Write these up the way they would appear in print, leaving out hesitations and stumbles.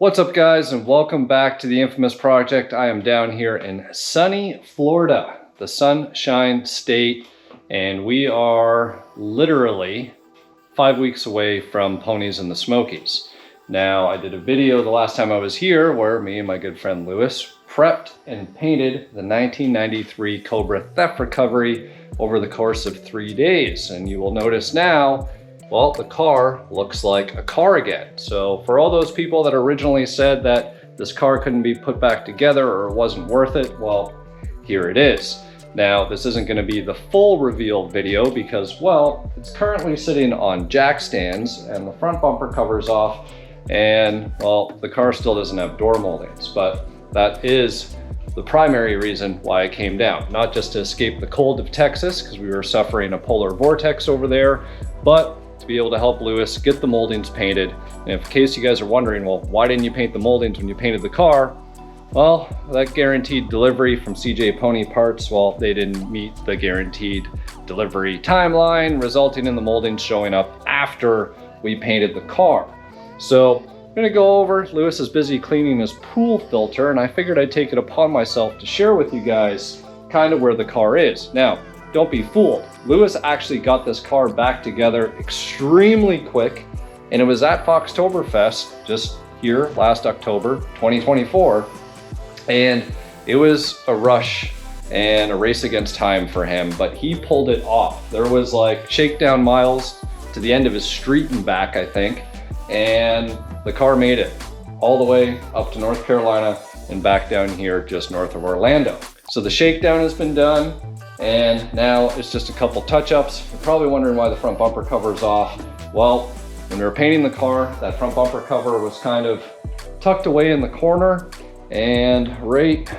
What's up, guys, and welcome back to the infamous project. I am down here in sunny Florida, the Sunshine State, and we are literally 5 weeks away from Ponies and the Smokies. Now, I did a video the last time I was here where me and my good friend Lewis prepped and painted the 1993 Cobra theft recovery over the course of 3 days. And you will notice now, well, the car looks like a car again. So for all those people that originally said that this car couldn't be put back together or it wasn't worth it, well, here it is. Now, this isn't going to be the full reveal video because, well, it's currently sitting on jack stands and the front bumper cover's off, and, well, the car still doesn't have door moldings, but that is the primary reason why I came down. Not just to escape the cold of Texas, because we were suffering a polar vortex over there, but to be able to help Lewis get the moldings painted. And in case you guys are wondering, well, why didn't you paint the moldings when you painted the car? Well, that guaranteed delivery from CJ Pony Parts, well, they didn't meet the guaranteed delivery timeline, resulting in the moldings showing up after we painted the car. So I'm gonna go over, Lewis is busy cleaning his pool filter, and I figured I'd take it upon myself to share with you guys kind of where the car is. Now, don't be fooled. Lewis actually got this car back together extremely quick, and it was at Foxtoberfest just here last October 2024, and it was a rush and a race against time for him, but he pulled it off. There was like shakedown miles to the end of his street and back, I think, and the car made it all the way up to North Carolina and back down here just north of Orlando. So the shakedown has been done, and now it's just a couple touch-ups. You're probably wondering why the front bumper cover is off. Well, when we were painting the car, that front bumper cover was kind of tucked away in the corner, and right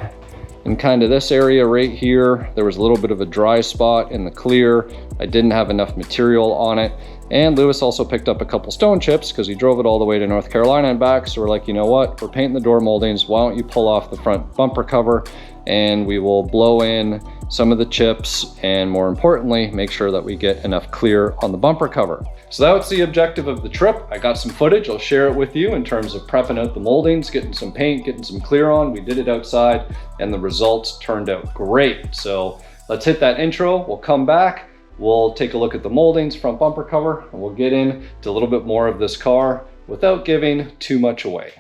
in kind of this area right here, there was a little bit of a dry spot in the clear. I didn't have enough material on it. And Lewis also picked up a couple stone chips because he drove it all the way to North Carolina and back. So we're like, you know what? We're painting the door moldings. Why don't you pull off the front bumper cover and we will blow in some of the chips, and more importantly, make sure that we get enough clear on the bumper cover. So that was the objective of the trip. I got some footage. I'll share it with you in terms of prepping out the moldings, getting some paint, getting some clear on. We did it outside and the results turned out great. So let's hit that intro. We'll come back. We'll take a look at the moldings, front bumper cover, and we'll get into a little bit more of this car without giving too much away.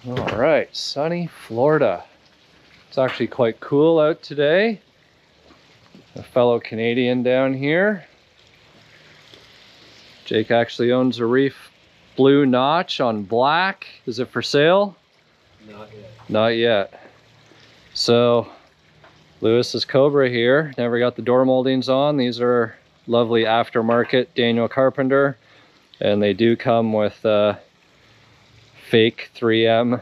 All right, sunny Florida. It's actually quite cool out today. A fellow Canadian down here. Jake actually owns a Reef blue notch on black. Is it for sale? Not yet. Not yet. So Lewis's Cobra here. Never got the door moldings on. These are lovely aftermarket Daniel Carpenter, and they do come with fake 3M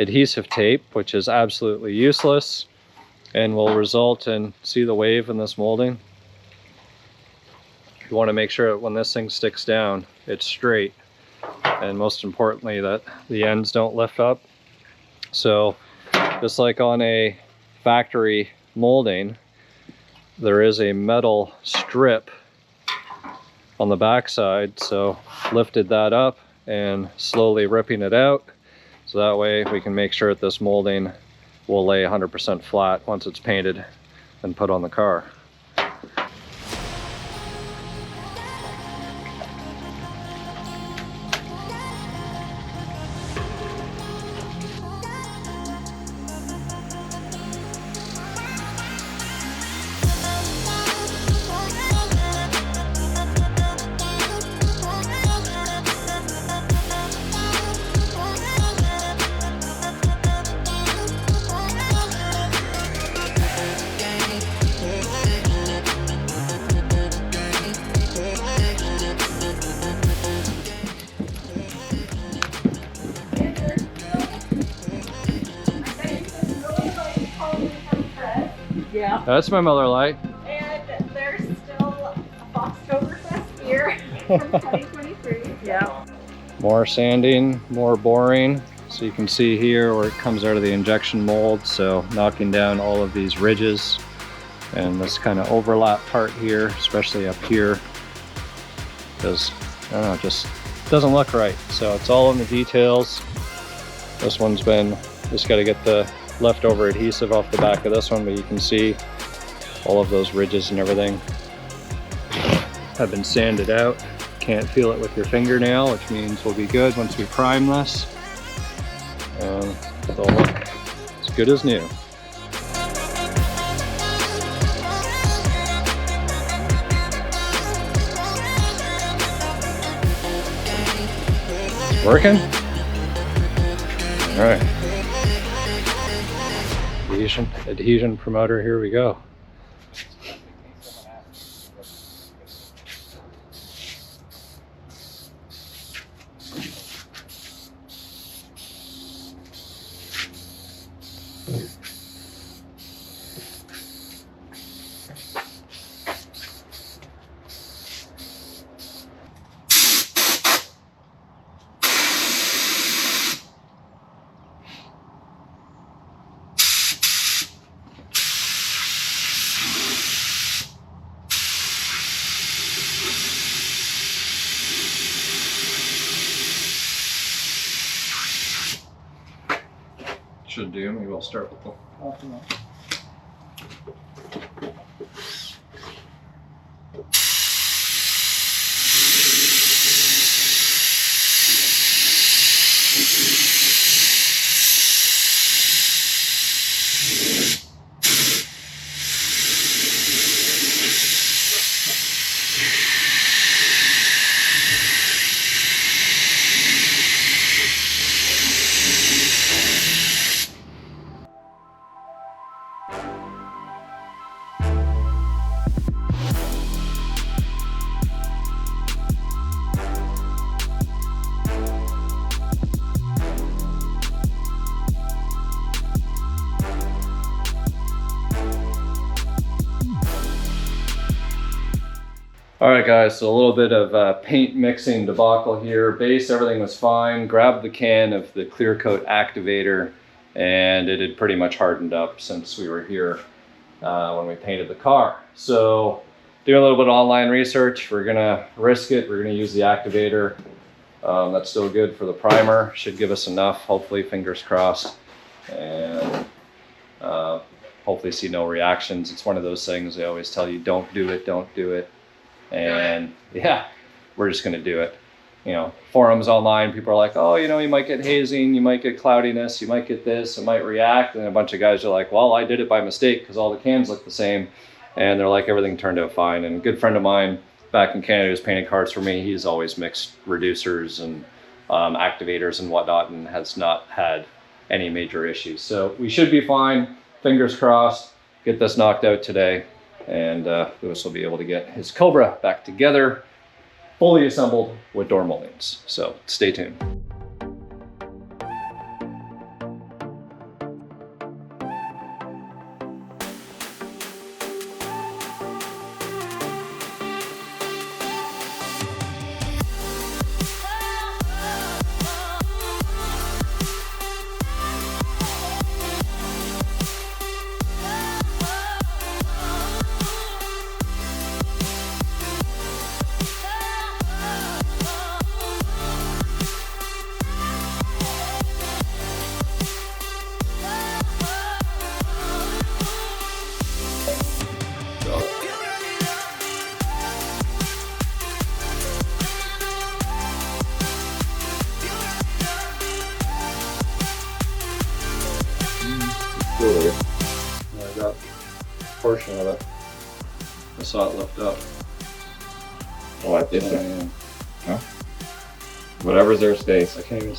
adhesive tape, which is absolutely useless and will result in, see the wave in this molding? You want to make sure that when this thing sticks down, it's straight, and most importantly that the ends don't lift up. So just like on a factory molding, there is a metal strip on the back side, so lifted that up and slowly ripping it out, so that way we can make sure that this molding will lay 100% flat once it's painted and put on the car. Yeah. That's my Miller Lite. And there's still a Foxtoberfest here from 2023. Yeah. More sanding, more boring. So you can see here where it comes out of the injection mold. So knocking down all of these ridges and this kind of overlap part here, especially up here, because I don't know, it just doesn't look right. So it's all in the details. This one's been, just got to get the leftover adhesive off the back of this one, but you can see all of those ridges and everything have been sanded out. Can't feel it with your fingernail, which means we'll be good once we prime this. And they'll look as good as new. Working? All right. Adhesion promoter, here we go. Should do. Maybe we'll start with the bottom one. All right guys, so a little bit of paint mixing debacle here. Base, everything was fine. Grabbed the can of the clear coat activator and it had pretty much hardened up since we were here when we painted the car. So doing a little bit of online research, we're gonna risk it. We're gonna use the activator. That's still good for the primer. Should give us enough, hopefully, fingers crossed. And hopefully see no reactions. It's one of those things they always tell you, don't do it, don't do it. And yeah, we're just gonna do it. You know, forums online, people are like, oh, you know, you might get hazing, you might get cloudiness, you might get this, it might react. And a bunch of guys are like, well, I did it by mistake because all the cans look the same. And they're like, everything turned out fine. And a good friend of mine back in Canada who's painted cars for me, he's always mixed reducers and activators and whatnot and has not had any major issues. So we should be fine, fingers crossed, get this knocked out today. And Lewis will be able to get his Cobra back together, fully assembled with door moldings. So stay tuned. I got a portion of it. I saw it lift up. Oh, I did that. Yeah. Huh? Whatever's there stays. I can't even.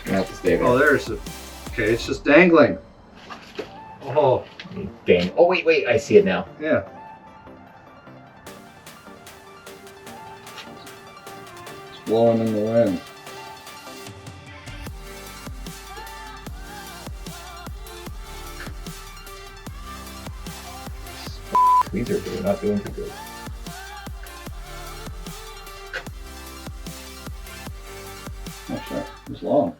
You have to stay there. Oh, there's a. Okay, it's just dangling. Oh. Dang. Oh, wait, I see it now. Yeah. It's blowing in the wind. These are good, not doing too good. Not sure. It's long.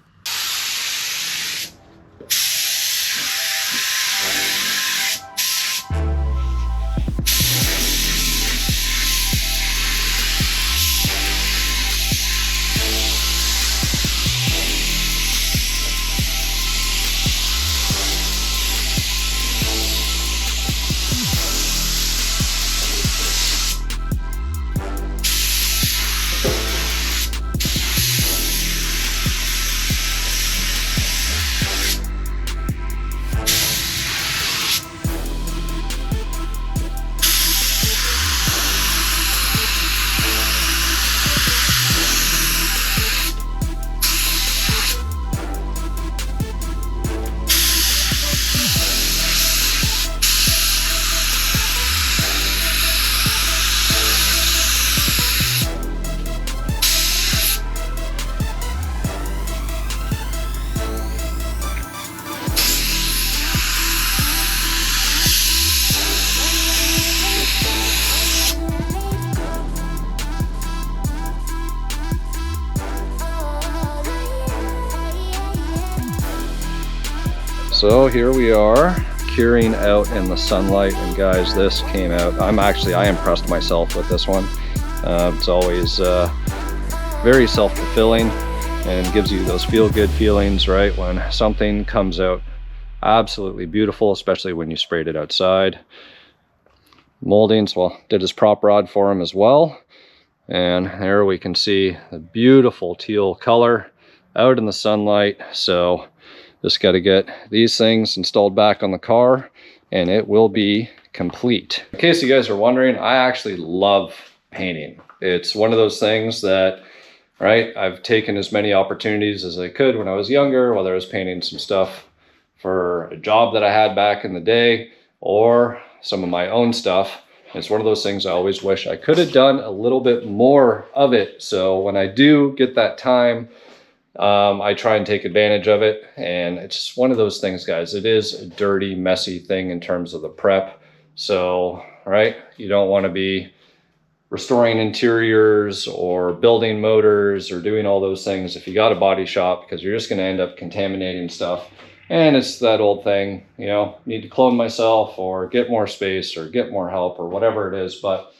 So here we are, curing out in the sunlight, and guys, this came out. I impressed myself with this one. It's always very self-fulfilling and gives you those feel-good feelings, right? When something comes out absolutely beautiful, especially when you sprayed it outside. Moldings, well, did his prop rod for him as well. And there we can see the beautiful teal color out in the sunlight. So just got to get these things installed back on the car and it will be complete. In case you guys are wondering, I actually love painting. It's one of those things that, right, I've taken as many opportunities as I could when I was younger, whether I was painting some stuff for a job that I had back in the day or some of my own stuff. It's one of those things I always wish I could have done a little bit more of it. So when I do get that time, I try and take advantage of it. And it's just one of those things, guys. It is a dirty, messy thing in terms of the prep. So, right, you don't want to be restoring interiors or building motors or doing all those things if you got a body shop, because you're just going to end up contaminating stuff. And it's that old thing, you know, need to clone myself or get more space or get more help or whatever it is. But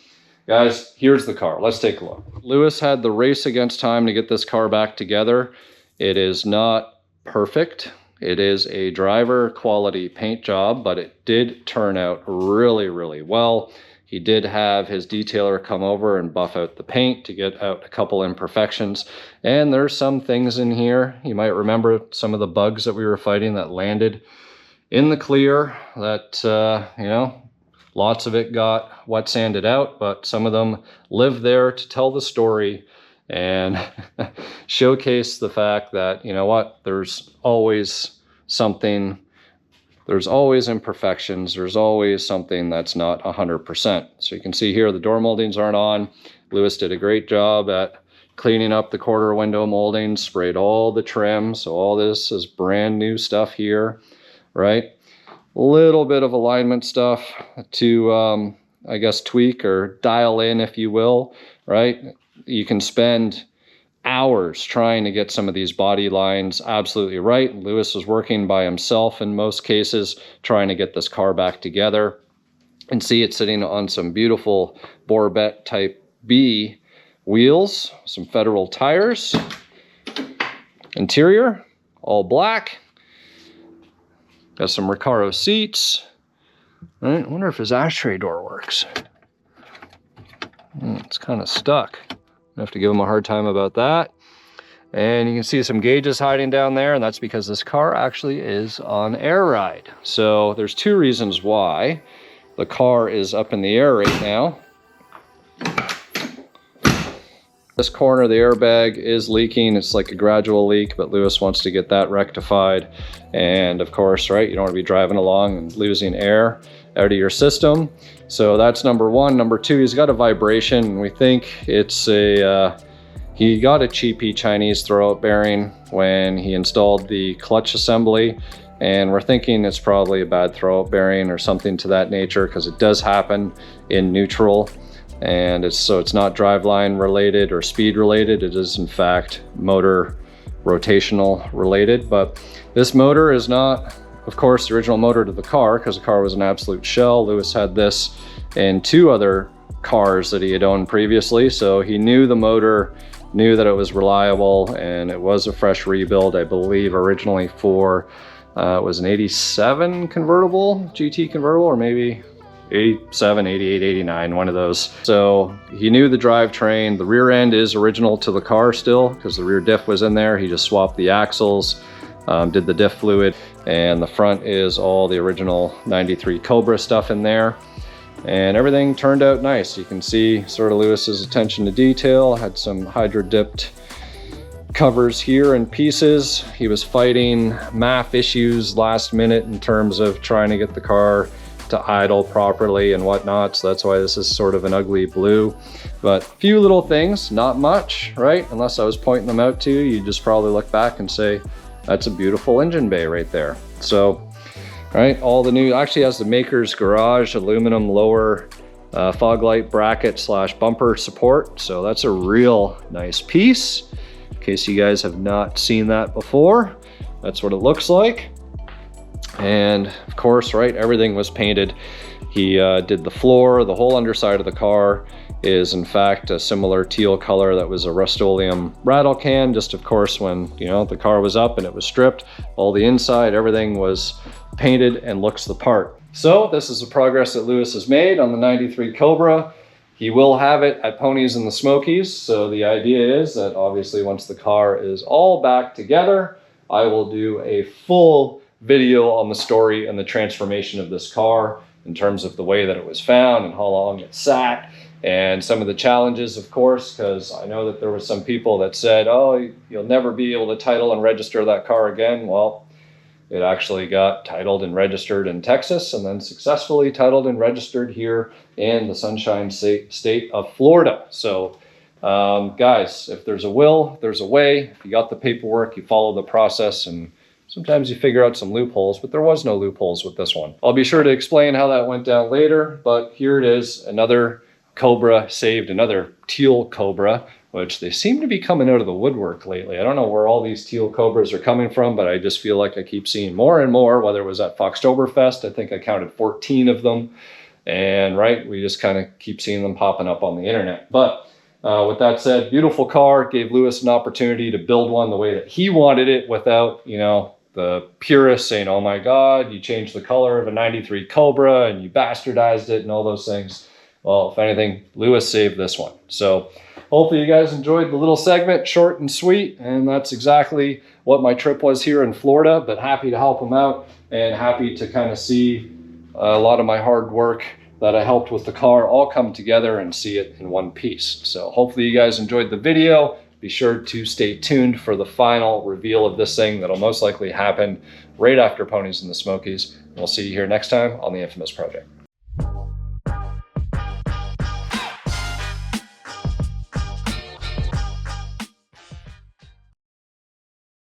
guys, here's the car. Let's take a look. Lewis had the race against time to get this car back together. It is not perfect. It is a driver quality paint job, but it did turn out really, really well. He did have his detailer come over and buff out the paint to get out a couple imperfections. And there's some things in here. You might remember some of the bugs that we were fighting that landed in the clear that, you know, lots of it got wet sanded out, but some of them live there to tell the story and showcase the fact that, you know what, there's always something. There's always imperfections. There's always something that's not 100%. So you can see here the door moldings aren't on. Lewis did a great job at cleaning up the quarter window moldings, sprayed all the trim. So all this is brand new stuff here, right? A little bit of alignment stuff to, I guess, tweak or dial in, if you will, right? You can spend hours trying to get some of these body lines absolutely right. Lewis was working by himself in most cases, trying to get this car back together. And see, it's sitting on some beautiful Borbette Type B wheels, some Federal tires. Interior, all black. Got some Recaro seats. I wonder if his ashtray door works. It's kind of stuck. I have to give him a hard time about that. And you can see some gauges hiding down there, and that's because this car actually is on air ride. So there's two reasons why the car is up in the air right now. This corner, the airbag is leaking. It's like a gradual leak, but Lewis wants to get that rectified. And of course, right, you don't want to be driving along and losing air out of your system. So that's number one. Number two, he's got a vibration, and we think it's a, he got a cheapy Chinese throwout bearing when he installed the clutch assembly. and we're thinking it's probably a bad throwout bearing or something to that nature, because it does happen in neutral. And it's not driveline related or speed related. It is in fact motor rotational related. But this motor is not, of course, the original motor to the car, because the car was an absolute shell. Lewis had this in 2 other cars that he had owned previously, so he knew the motor, knew that it was reliable, and it was a fresh rebuild, I believe, originally for it was an 87 convertible, GT convertible, or maybe 87, 88, 89, one of those. So he knew the drivetrain. The rear end is original to the car still, because the rear diff was in there. He just swapped the axles, did the diff fluid, and the front is all the original 93 Cobra stuff in there. And everything turned out nice. You can see sort of Lewis's attention to detail. Had some hydro dipped covers here in pieces. He was fighting MAF issues last minute in terms of trying to get the car to idle properly and whatnot, so that's why this is sort of an ugly blue. But a few little things, not much, right? Unless I was pointing them out to you, you'd just probably look back and say, that's a beautiful engine bay right there. So, right, all the new, actually has the Maker's Garage aluminum lower fog light bracket / bumper support, so that's a real nice piece. In case you guys have not seen that before, that's what it looks like. And of course, right, everything was painted. He did the floor. The whole underside of the car is in fact a similar teal color that was a Rust-Oleum rattle can. Just of course, when the car was up and it was stripped, all the inside, everything was painted and looks the part. So this is the progress that Lewis has made on the 93 Cobra. He will have it at Ponies and the Smokies. So the idea is that obviously once the car is all back together, I will do a full video on the story and the transformation of this car in terms of the way that it was found and how long it sat, and some of the challenges, of course, because I know that there were some people that said, oh, you'll never be able to title and register that car again. Well, it actually got titled and registered in Texas, and then successfully titled and registered here in the Sunshine State of Florida. So guys, if there's a will, there's a way. If you got the paperwork, you follow the process, and sometimes you figure out some loopholes, but there was no loopholes with this one. I'll be sure to explain how that went down later, but here it is, another Cobra saved, another teal Cobra, which they seem to be coming out of the woodwork lately. I don't know where all these teal Cobras are coming from, but I just feel like I keep seeing more and more, whether it was at Foxtoberfest, I think I counted 14 of them. And right, we just kind of keep seeing them popping up on the internet. But with that said, beautiful car. Gave Lewis an opportunity to build one the way that he wanted it without, the purists saying, oh my God, you changed the color of a 93 Cobra and you bastardized it and all those things. Well, if anything, Lewis saved this one. So hopefully you guys enjoyed the little segment, short and sweet. And that's exactly what my trip was here in Florida, but happy to help him out and happy to kind of see a lot of my hard work that I helped with the car all come together and see it in one piece. So hopefully you guys enjoyed the video. Be sure to stay tuned for the final reveal of this thing that'll most likely happen right after Ponies and the Smokies. We'll see you here next time on the Infamous Project.